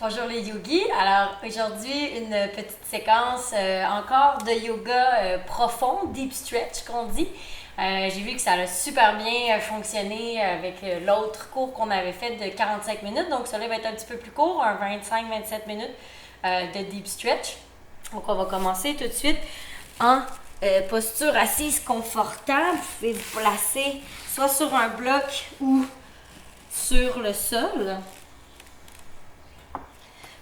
Bonjour les yogis. Alors aujourd'hui, une petite séquence encore de yoga profond, deep stretch qu'on dit. J'ai vu que ça a super bien fonctionné avec l'autre cours qu'on avait fait de 45 minutes. Donc celui-là va être un petit peu plus court, un 25-27 minutes de deep stretch. Donc on va commencer tout de suite en posture assise confortable. Vous pouvez vous placer soit sur un bloc ou sur le sol.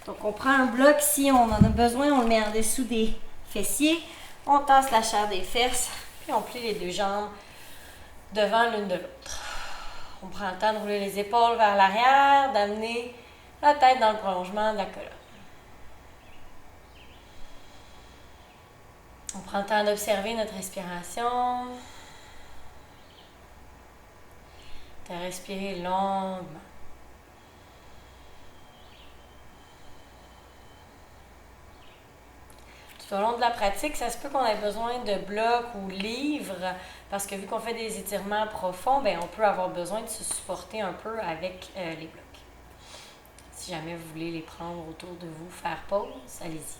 Donc, on prend un bloc, si on en a besoin, on le met en dessous des fessiers. On tasse la chair des fesses, puis on plie les deux jambes devant l'une de l'autre. On prend le temps de rouler les épaules vers l'arrière, d'amener la tête dans le prolongement de la colonne. On prend le temps d'observer notre respiration, de respirer longuement. Tout au long de la pratique, ça se peut qu'on ait besoin de blocs ou livres, parce que vu qu'on fait des étirements profonds, bien, on peut avoir besoin de se supporter un peu avec les blocs. Si jamais vous voulez les prendre autour de vous, faire pause, allez-y.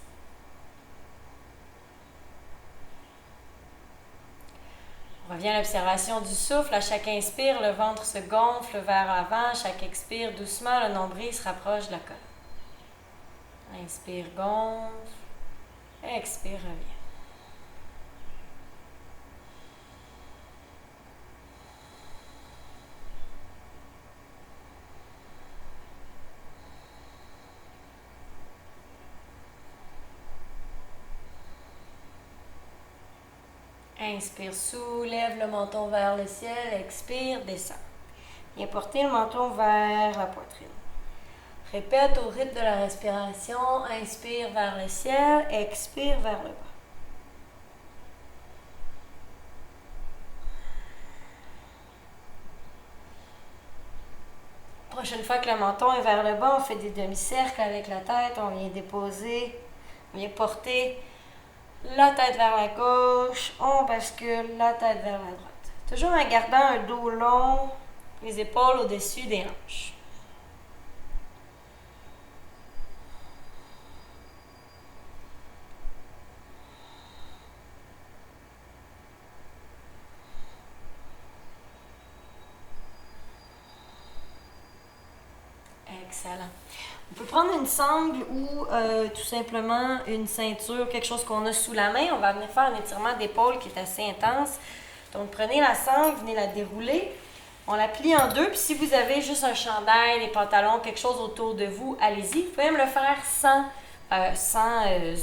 On revient à l'observation du souffle. À chaque inspire, le ventre se gonfle vers l'avant. À chaque expire, doucement, le nombril se rapproche de la colonne. Inspire, gonfle. Expire, reviens. Inspire, soulève le menton vers le ciel. Expire, descend. Viens porter le menton vers la poitrine. Répète au rythme de la respiration. Inspire vers le ciel. Expire vers le bas. Prochaine fois que le menton est vers le bas, on fait des demi-cercles avec la tête. On vient déposer, on vient porter la tête vers la gauche. On bascule la tête vers la droite. Toujours en gardant un dos long, les épaules au-dessus des hanches. Excellent. On peut prendre une sangle ou tout simplement une ceinture, quelque chose qu'on a sous la main. On va venir faire un étirement d'épaule qui est assez intense. Donc, prenez la sangle, venez la dérouler. On la plie en deux. Puis, si vous avez juste un chandail, des pantalons, quelque chose autour de vous, allez-y. Vous pouvez même le faire sans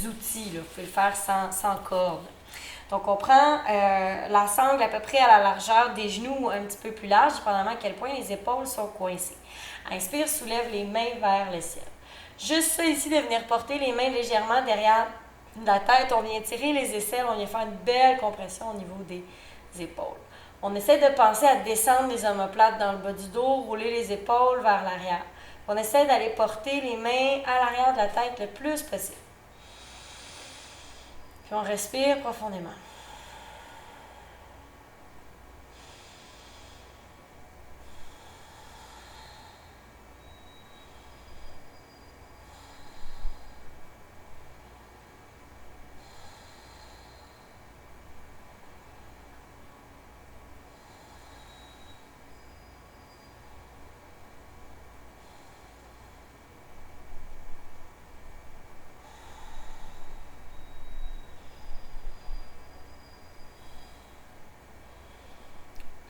outils. Là. Vous pouvez le faire sans corde. Donc, on prend la sangle à peu près à la largeur des genoux, un petit peu plus large, dépendamment à quel point les épaules sont coincées. Inspire, soulève les mains vers le ciel. Juste ça ici, de venir porter les mains légèrement derrière la tête. On vient tirer les aisselles, on vient faire une belle compression au niveau des épaules. On essaie de penser à descendre les omoplates dans le bas du dos, rouler les épaules vers l'arrière. On essaie d'aller porter les mains à l'arrière de la tête le plus possible. Puis on respire profondément.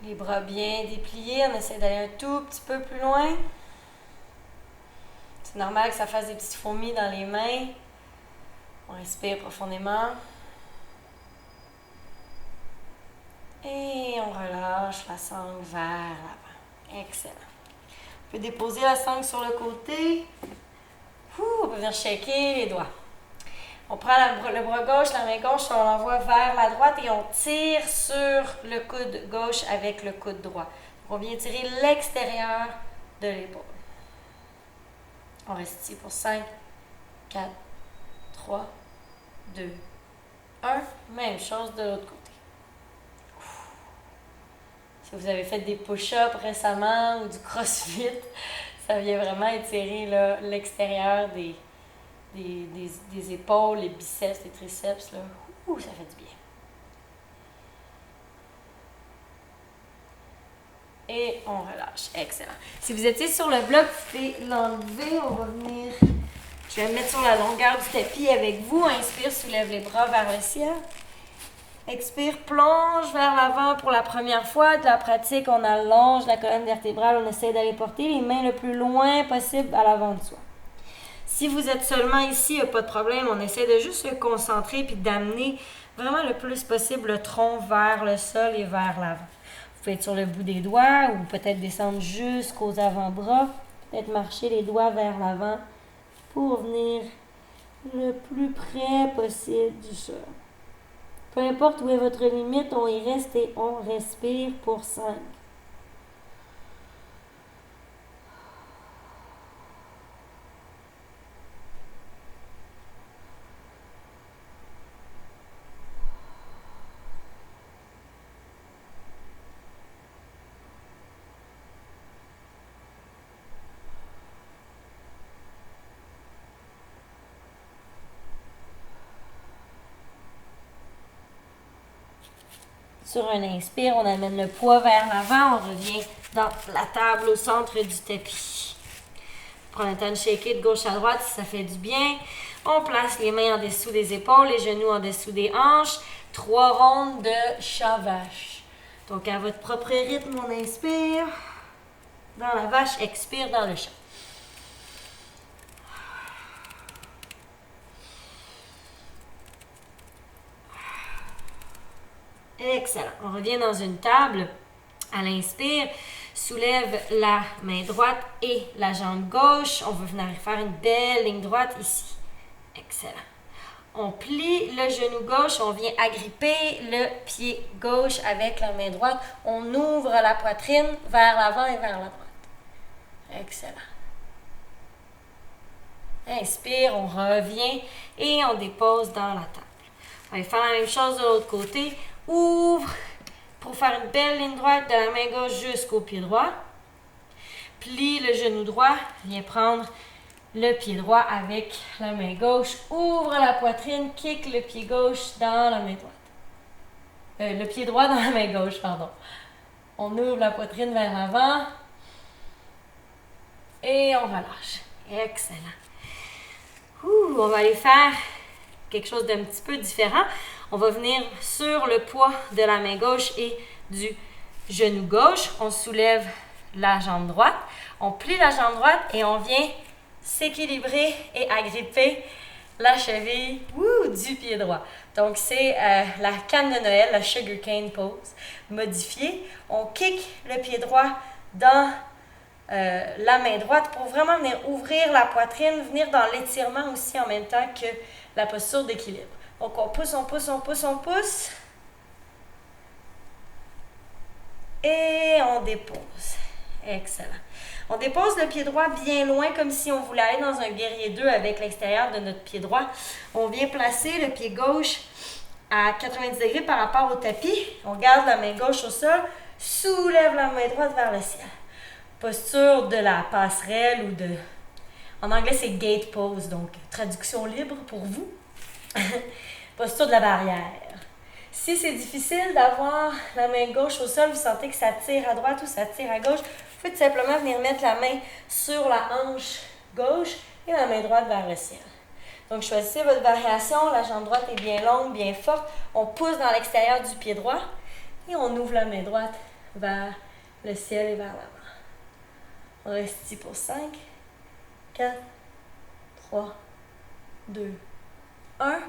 Les bras bien dépliés, on essaie d'aller un tout petit peu plus loin. C'est normal que ça fasse des petites fourmis dans les mains. On respire profondément. Et on relâche la sangle vers l'avant. Excellent. On peut déposer la sangle sur le côté. On peut venir shaker les doigts. On prend le bras gauche, la main gauche, on l'envoie vers la droite et on tire sur le coude gauche avec le coude droit. Donc on vient tirer l'extérieur de l'épaule. On reste ici pour 5, 4, 3, 2, 1. Même chose de l'autre côté. Si vous avez fait des push-ups récemment ou du crossfit, Ça vient vraiment étirer l'extérieur des épaules, les biceps, les triceps. Là. Ouh, ça fait du bien. Et on relâche. Excellent. Si vous étiez sur le bloc, vous pouvez l'enlever. On va venir... Je vais me mettre sur la longueur du tapis avec vous. Inspire, soulève les bras vers le ciel. Expire, plonge vers l'avant pour la première fois de la pratique. On allonge la colonne vertébrale. On essaie d'aller porter les mains le plus loin possible à l'avant de soi. Si vous êtes seulement ici, il n'y a pas de problème. On essaie de juste se concentrer puis d'amener vraiment le plus possible le tronc vers le sol et vers l'avant. Vous pouvez être sur le bout des doigts ou peut-être descendre jusqu'aux avant-bras. Peut-être marcher les doigts vers l'avant pour venir le plus près possible du sol. Peu importe où est votre limite, on y reste et on respire pour 5. Sur un inspire, on amène le poids vers l'avant, on revient dans la table au centre du tapis. Prends le temps de shaker de gauche à droite si ça fait du bien. On place les mains en dessous des épaules, les genoux en dessous des hanches. 3 rondes de chat-vache. Donc à votre propre rythme, on inspire dans la vache, expire dans le chat. Excellent. On revient dans une table. À l'inspire, soulève la main droite et la jambe gauche. On va venir faire une belle ligne droite ici. Excellent. On plie le genou gauche. On vient agripper le pied gauche avec la main droite. On ouvre la poitrine vers l'avant et vers la droite. Excellent. Inspire, on revient et on dépose dans la table. On va faire la même chose de l'autre côté. Ouvre pour faire une belle ligne droite de la main gauche jusqu'au pied droit. Plie le genou droit. Viens prendre le pied droit avec la main gauche. Ouvre la poitrine. Kick le pied gauche dans la main droite. Le pied droit dans la main gauche, pardon. On ouvre la poitrine vers l'avant. Et on relâche. Excellent. On va aller faire quelque chose d'un petit peu différent. On va venir sur le poids de la main gauche et du genou gauche. On soulève la jambe droite. On plie la jambe droite et on vient s'équilibrer et agripper la cheville du pied droit. Donc, c'est la canne de Noël, la sugar cane pose modifiée. On kick le pied droit dans la main droite pour vraiment venir ouvrir la poitrine, venir dans l'étirement aussi en même temps que la posture d'équilibre. Donc, on pousse, on pousse, on pousse, on pousse. Et on dépose. Excellent. On dépose le pied droit bien loin, comme si on voulait aller dans un guerrier 2 avec l'extérieur de notre pied droit. On vient placer le pied gauche à 90 degrés par rapport au tapis. On garde la main gauche au sol, soulève la main droite vers le ciel. Posture de la passerelle ou de... En anglais, c'est gate pose, donc traduction libre pour vous. Posture de la barrière. Si c'est difficile d'avoir la main gauche au sol, vous sentez que ça tire à droite ou ça tire à gauche, vous pouvez tout simplement venir mettre la main sur la hanche gauche et la main droite vers le ciel. Donc, choisissez votre variation. La jambe droite est bien longue, bien forte. On pousse dans l'extérieur du pied droit et on ouvre la main droite vers le ciel et vers l'avant. On reste ici pour 5, 4, 3, 2, 1.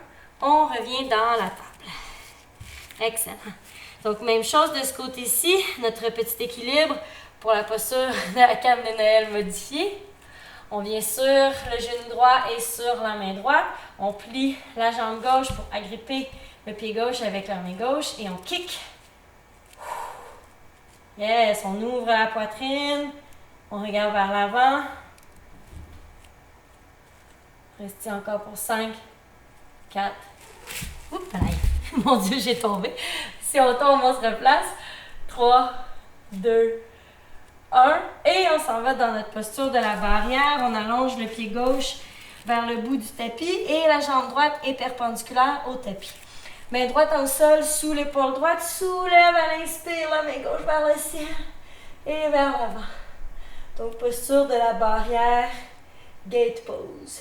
On revient dans la table. Excellent. Donc, même chose de ce côté-ci. Notre petit équilibre pour la posture de la canne de Noël modifiée. On vient sur le genou droit et sur la main droite. On plie la jambe gauche pour agripper le pied gauche avec la main gauche et on kick. Yes, on ouvre la poitrine. On regarde vers l'avant. Restez encore pour 5, 4. Oups, mon Dieu, j'ai tombé. Si on tombe, on se replace. 3, 2, 1. Et on s'en va dans notre posture de la barrière. On allonge le pied gauche vers le bout du tapis et la jambe droite est perpendiculaire au tapis. Main droite au sol, sous l'épaule droite, soulève à l'inspire, la main gauche vers le ciel et vers l'avant. Donc, posture de la barrière, gate pose.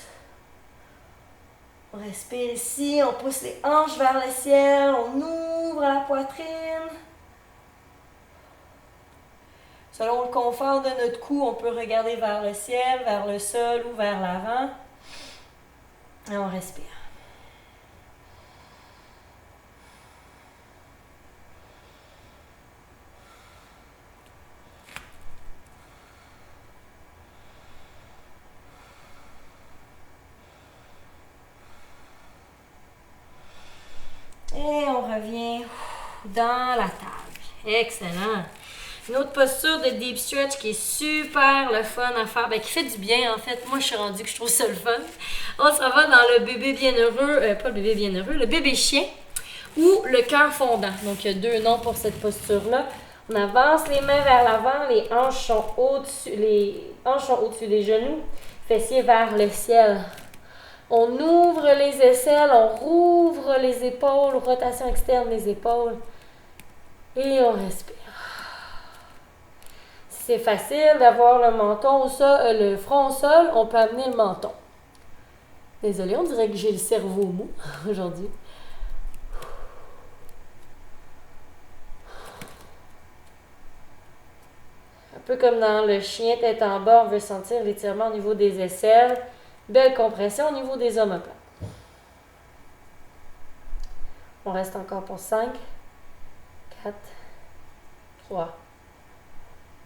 On respire ici, on pousse les hanches vers le ciel, on ouvre la poitrine. Selon le confort de notre cou, on peut regarder vers le ciel, vers le sol ou vers l'avant. Et on respire. Et on revient dans la table. Excellent. Une autre posture de deep stretch qui est super le fun à faire, qui fait du bien en fait. Moi, je suis rendue que je trouve ça le fun. On s'en va dans le bébé bienheureux, pas le bébé bienheureux, le bébé chien ou le cœur fondant. Donc, il y a deux noms pour cette posture-là. On avance les mains vers l'avant, les hanches sont au-dessus des genoux, fessiers vers le ciel. On ouvre les aisselles, on rouvre les épaules, rotation externe des épaules et on respire. Si c'est facile d'avoir le menton au sol, le front au sol, on peut amener le menton. Désolée, on dirait que j'ai le cerveau mou aujourd'hui. Un peu comme dans le chien tête en bas, on veut sentir l'étirement au niveau des aisselles. Belle compression au niveau des omoplates. On reste encore pour 5, 4, 3,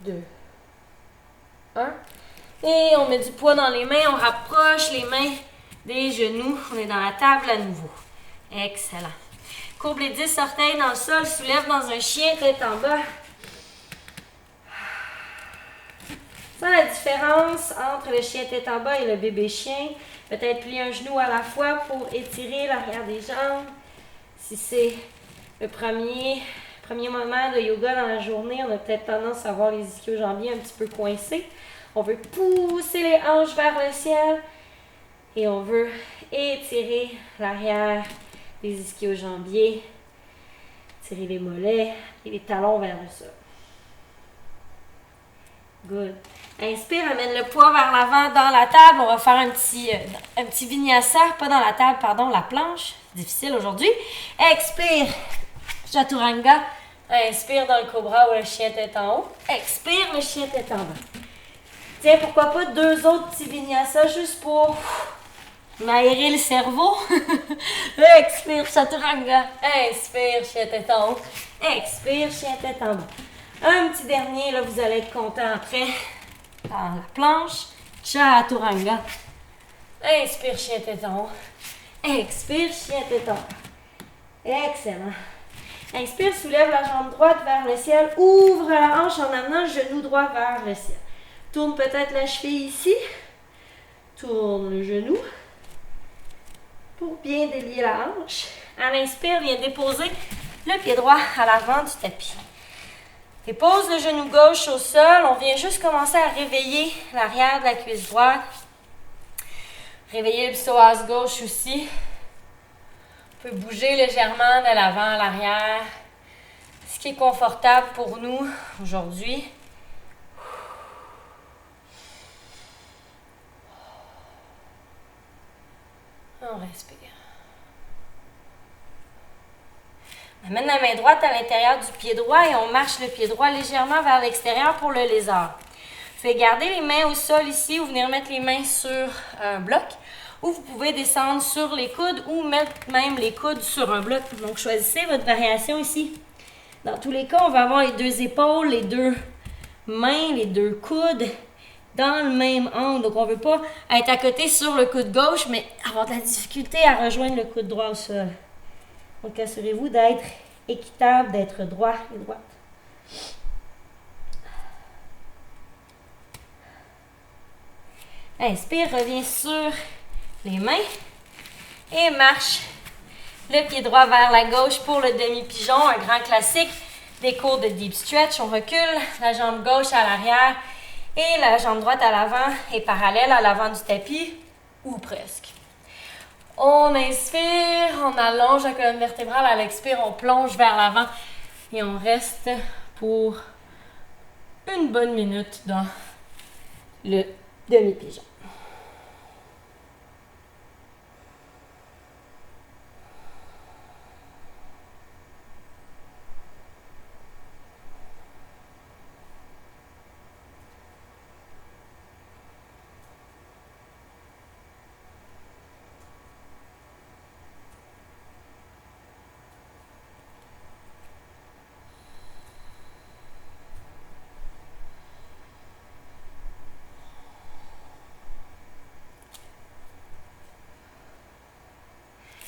2, 1. Et on met du poids dans les mains, on rapproche les mains des genoux. On est dans la table à nouveau. Excellent. Courbe les 10 orteils dans le sol, soulève dans un chien tête en bas. C'est la différence entre le chien tête en bas et le bébé chien. Peut-être plier un genou à la fois pour étirer l'arrière des jambes. Si c'est le premier moment de yoga dans la journée, on a peut-être tendance à avoir les ischio-jambiers un petit peu coincés. On veut pousser les hanches vers le ciel et on veut étirer l'arrière des ischio-jambiers, tirer les mollets et les talons vers le sol. Good. Inspire, amène le poids vers l'avant dans la table. On va faire un petit vinyasa, pas dans la table, pardon, la planche. Difficile aujourd'hui. Expire, chaturanga. Inspire dans le cobra ou le chien tête en haut. Expire, le chien tête en bas. Tiens, pourquoi pas 2 autres petits vinyasa juste pour m'aérer le cerveau. Expire, chaturanga. Inspire, chien tête en haut. Expire, chien tête en bas. Un petit dernier, là, vous allez être content après. Dans la planche, chaturanga. Inspire, chien tête en haut. Expire, chien tête en bas. Excellent. Inspire, soulève la jambe droite vers le ciel. Ouvre la hanche en amenant le genou droit vers le ciel. Tourne peut-être la cheville ici. Tourne le genou. Pour bien délier la hanche. À l'inspire, viens déposer le pied droit à l'avant du tapis. Dépose le genou gauche au sol. On vient juste commencer à réveiller l'arrière de la cuisse droite. Réveiller le psoas gauche aussi. On peut bouger légèrement de l'avant à l'arrière. Ce qui est confortable pour nous aujourd'hui. On respire. On amène la main droite à l'intérieur du pied droit et on marche le pied droit légèrement vers l'extérieur pour le lézard. Vous pouvez garder les mains au sol ici ou venir mettre les mains sur un bloc. Ou vous pouvez descendre sur les coudes ou mettre même les coudes sur un bloc. Donc, choisissez votre variation ici. Dans tous les cas, on va avoir les 2 épaules, les 2 mains, les 2 coudes dans le même angle. Donc, on ne veut pas être à côté sur le coude gauche, mais avoir de la difficulté à rejoindre le coude droit au sol. Donc, assurez-vous d'être équitable, d'être droit et droite. Inspire, reviens sur les mains et marche le pied droit vers la gauche pour le demi-pigeon, un grand classique des cours de deep stretch. On recule la jambe gauche à l'arrière et la jambe droite à l'avant est parallèle à l'avant du tapis, ou presque. On inspire, on allonge la colonne vertébrale, à l'expire, on plonge vers l'avant et on reste pour une bonne minute dans le demi-pigeon.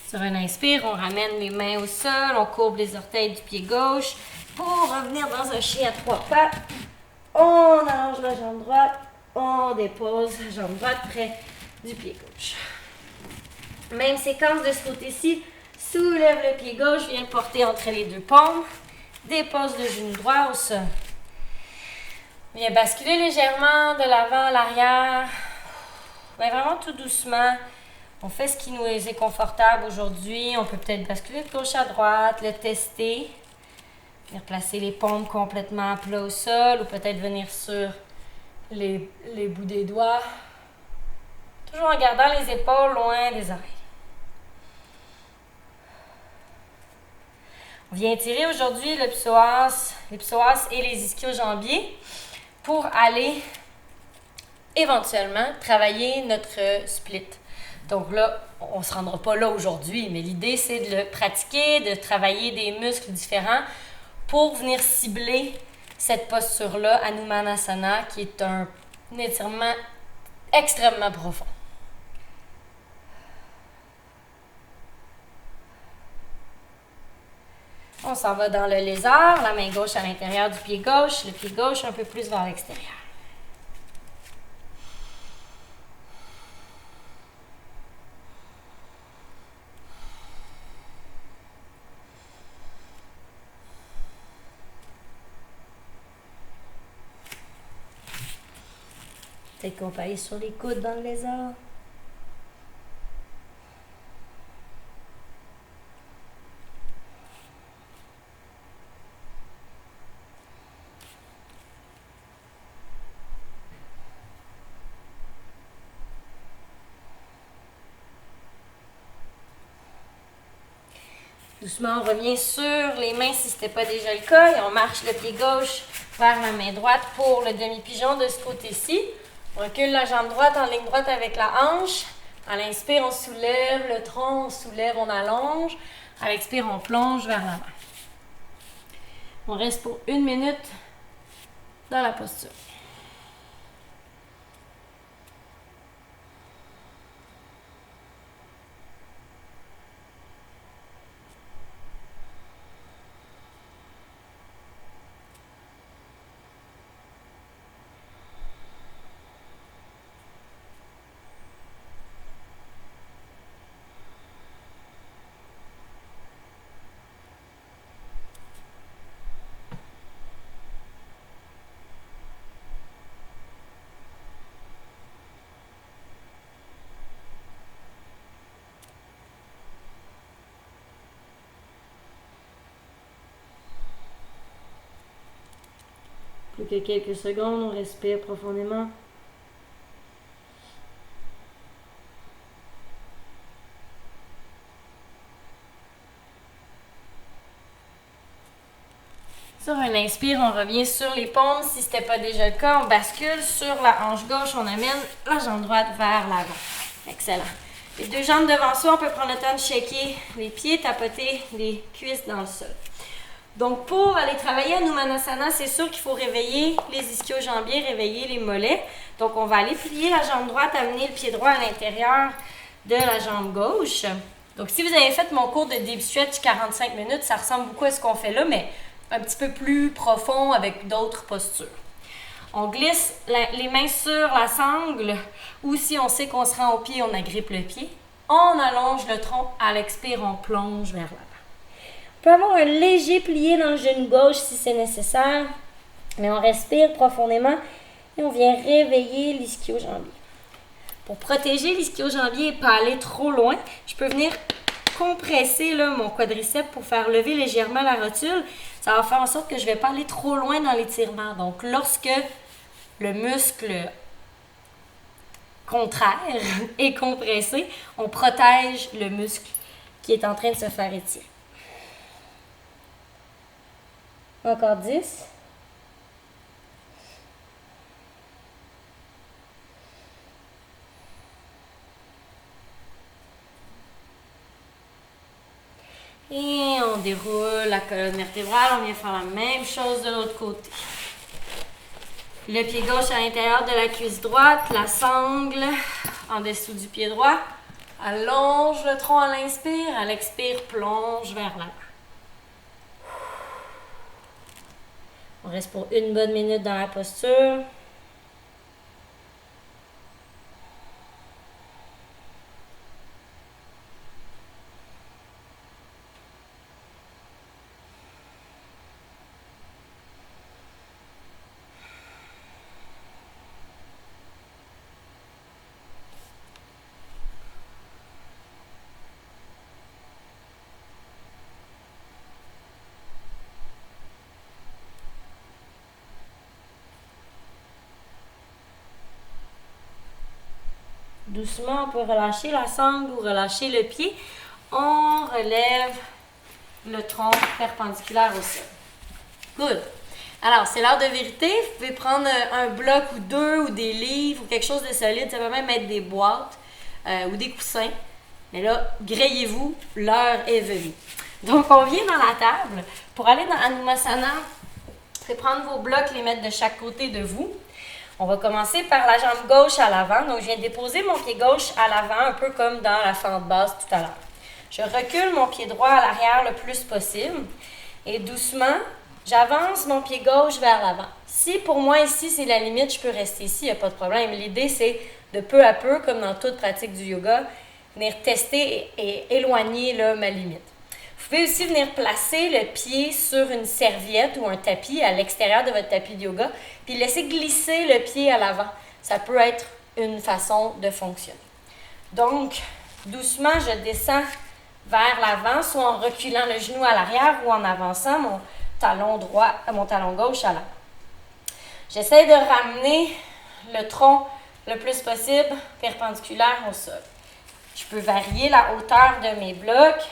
Sur un inspire, on ramène les mains au sol, on courbe les orteils du pied gauche pour revenir dans un chien à 3 pattes. On allonge la jambe droite, on dépose la jambe droite près du pied gauche. Même séquence de ce côté-ci, soulève le pied gauche, viens le porter entre les deux paumes, dépose le genou droit au sol. Viens basculer légèrement de l'avant à l'arrière, mais vraiment tout doucement. On fait ce qui nous est confortable aujourd'hui. On peut peut-être basculer de gauche à droite, le tester. Venir placer les paumes complètement à plat au sol ou peut-être venir sur les bouts des doigts. Toujours en gardant les épaules loin des oreilles. On vient étirer aujourd'hui le psoas et les ischio-jambiers pour aller éventuellement travailler notre split. Donc là, on ne se rendra pas là aujourd'hui, mais l'idée, c'est de le pratiquer, de travailler des muscles différents pour venir cibler cette posture-là, Hanumanasana, qui est un étirement extrêmement profond. On s'en va dans le lézard, la main gauche à l'intérieur du pied gauche, le pied gauche un peu plus vers l'extérieur. Peut-être qu'on peut aller sur les coudes dans le lézard. Doucement, on revient sur les mains si ce n'était pas déjà le cas et on marche le pied gauche vers la main droite pour le demi-pigeon de ce côté-ci. On recule la jambe droite en ligne droite avec la hanche. À l'inspire, on soulève le tronc, on soulève, on allonge. À l'expire, on plonge vers l'avant. On reste pour 1 minute dans la posture. Plus que quelques secondes, on respire profondément. Sur un inspire, on revient sur les paumes. Si ce n'était pas déjà le cas, on bascule sur la hanche gauche, on amène la jambe droite vers l'avant. Excellent. Les deux jambes devant soi, on peut prendre le temps de shaker les pieds, tapoter les cuisses dans le sol. Donc, pour aller travailler à Hanumanasana, c'est sûr qu'il faut réveiller les ischio-jambiers, réveiller les mollets. Donc, on va aller plier la jambe droite, amener le pied droit à l'intérieur de la jambe gauche. Donc, si vous avez fait mon cours de deep stretch 45 minutes, ça ressemble beaucoup à ce qu'on fait là, mais un petit peu plus profond avec d'autres postures. On glisse les mains sur la sangle ou si on sait qu'on se rend au pied, on agrippe le pied. On allonge le tronc. À l'expire, on plonge vers l'avant. On peut avoir un léger plié dans le genou gauche si c'est nécessaire. Mais on respire profondément et on vient réveiller l'ischio-jambier. Pour protéger l'ischio-jambier et pas aller trop loin, je peux venir compresser là, mon quadriceps pour faire lever légèrement la rotule. Ça va faire en sorte que je ne vais pas aller trop loin dans l'étirement. Donc, lorsque le muscle contraire est compressé, on protège le muscle qui est en train de se faire étirer. Encore 10. Et on déroule la colonne vertébrale, on vient faire la même chose de l'autre côté. Le pied gauche à l'intérieur de la cuisse droite, la sangle en dessous du pied droit. Allonge le tronc à l'inspire, à l'expire, plonge vers l'avant. On reste pour une bonne minute dans la posture. Doucement, on peut relâcher la sangle ou relâcher le pied. On relève le tronc perpendiculaire au sol. Good. Alors, c'est l'heure de vérité. Vous pouvez prendre un bloc ou deux ou des livres ou quelque chose de solide. Ça peut même être des boîtes ou des coussins. Mais là, grayez-vous, l'heure est venue. Donc, on vient dans la table. Pour aller dans Anusasana, vous pouvez prendre vos blocs, les mettre de chaque côté de vous. On va commencer par la jambe gauche à l'avant. Donc, je viens déposer mon pied gauche à l'avant, un peu comme dans la fente basse tout à l'heure. Je recule mon pied droit à l'arrière le plus possible. Et doucement, j'avance mon pied gauche vers l'avant. Si pour moi ici, c'est la limite, je peux rester ici, il n'y a pas de problème. L'idée, c'est de peu à peu, comme dans toute pratique du yoga, venir tester et éloigner là, ma limite. Vous pouvez aussi venir placer le pied sur une serviette ou un tapis à l'extérieur de votre tapis de yoga, puis laisser glisser le pied à l'avant. Ça peut être une façon de fonctionner. Donc, doucement, je descends vers l'avant, soit en reculant le genou à l'arrière ou en avançant mon talon droit, mon talon gauche à l'avant. J'essaie de ramener le tronc le plus possible perpendiculaire au sol. Je peux varier la hauteur de mes blocs.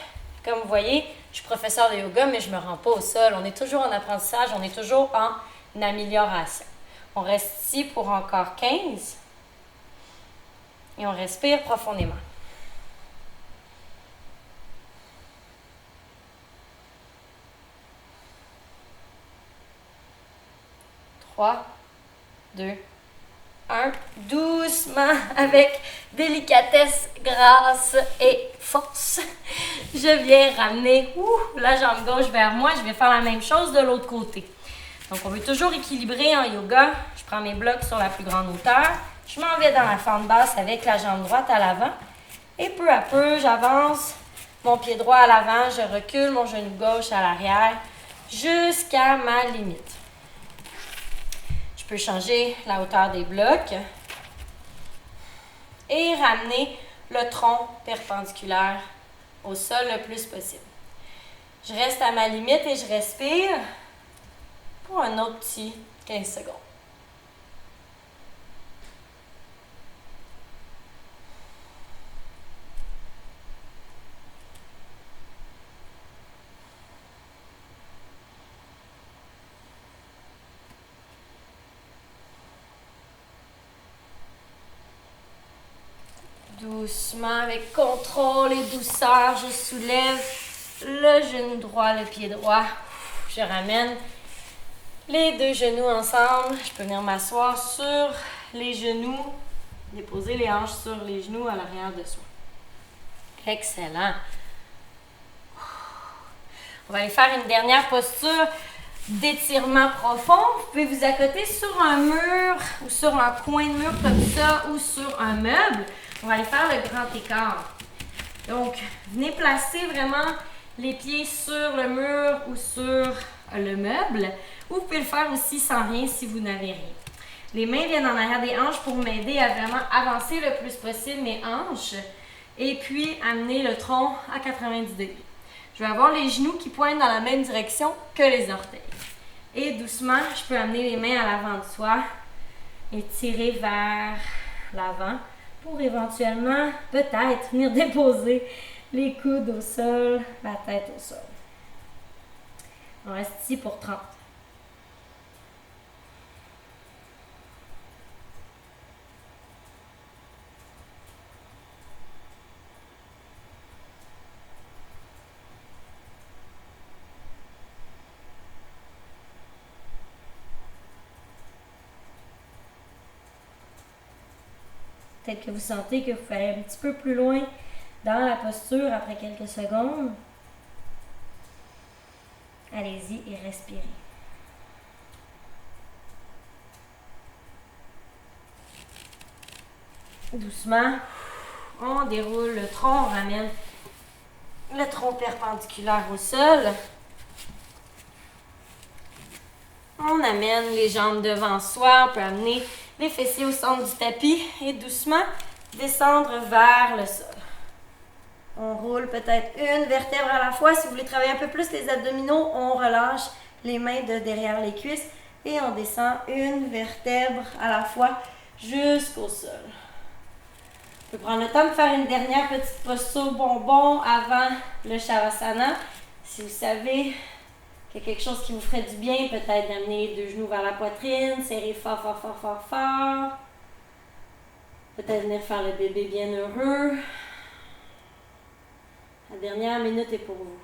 Comme vous voyez, je suis professeur de yoga, mais je ne me rends pas au sol. On est toujours en apprentissage, on est toujours en amélioration. On reste ici pour encore 15. Et on respire profondément. 3, 2, 1. Doucement, avec délicatesse, grâce et force, je viens ramener la jambe gauche vers moi. Je vais faire la même chose de l'autre côté. Donc, on veut toujours équilibrer en yoga. Je prends mes blocs sur la plus grande hauteur. Je m'en vais dans la fente basse avec la jambe droite à l'avant. Et peu à peu, j'avance mon pied droit à l'avant. Je recule mon genou gauche à l'arrière jusqu'à ma limite. Je peux changer la hauteur des blocs et ramener le tronc perpendiculaire au sol le plus possible. Je reste à ma limite et je respire pour un autre petit 15 secondes. Doucement, avec contrôle et douceur, je soulève le genou droit, le pied droit. Je ramène les deux genoux ensemble. Je peux venir m'asseoir sur les genoux, déposer les hanches sur les genoux à l'arrière de soi. Excellent. On va aller faire une dernière posture d'étirement profond. Vous pouvez vous accoter sur un mur ou sur un coin de mur comme ça ou sur un meuble. On va aller faire le grand écart. Donc, venez placer vraiment les pieds sur le mur ou sur le meuble. Ou vous pouvez le faire aussi sans rien si vous n'avez rien. Les mains viennent en arrière des hanches pour m'aider à vraiment avancer le plus possible mes hanches. Et puis amener le tronc à 90 degrés. Je vais avoir les genoux qui pointent dans la même direction que les orteils. Et doucement, je peux amener les mains à l'avant de soi et tirer vers l'avant pour éventuellement, peut-être, venir déposer les coudes au sol, la tête au sol. On reste ici pour 30. Peut-être que vous sentez que vous pouvez aller un petit peu plus loin dans la posture après quelques secondes. Allez-y et respirez. Doucement, on déroule le tronc, on ramène le tronc perpendiculaire au sol. On amène les jambes devant soi, on peut amener les fessiers au centre du tapis et doucement descendre vers le sol. On roule peut-être une vertèbre à la fois. Si vous voulez travailler un peu plus les abdominaux, on relâche les mains de derrière les cuisses et on descend une vertèbre à la fois jusqu'au sol. On peut prendre le temps de faire une dernière petite posture bonbon avant le Shavasana. Si vous savez qu'il y a quelque chose qui vous ferait du bien, peut-être d'amener les deux genoux vers la poitrine, serrer fort, fort, fort, fort, fort. Peut-être venir faire le bébé bien heureux. La dernière minute est pour vous.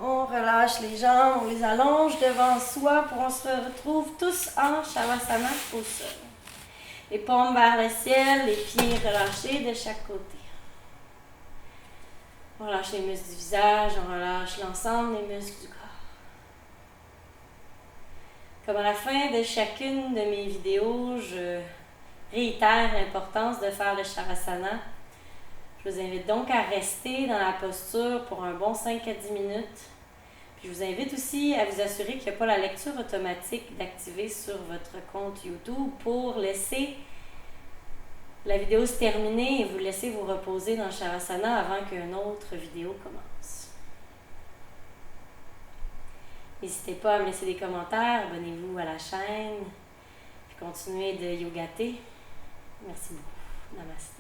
On relâche les jambes, on les allonge devant soi pour qu'on se retrouve tous en Shavasana au sol. Les paumes vers le ciel, les pieds relâchés de chaque côté. On relâche les muscles du visage, on relâche l'ensemble des muscles du corps. Comme à la fin de chacune de mes vidéos, je réitère l'importance de faire le Shavasana. Je vous invite donc à rester dans la posture pour un bon 5 à 10 minutes. Puis je vous invite aussi à vous assurer qu'il n'y a pas la lecture automatique d'activer sur votre compte YouTube pour laisser la vidéo se terminer et vous laisser vous reposer dans le Shavasana avant qu'une autre vidéo commence. N'hésitez pas à me laisser des commentaires, abonnez-vous à la chaîne, puis continuez de yogater. Merci beaucoup. Namaste.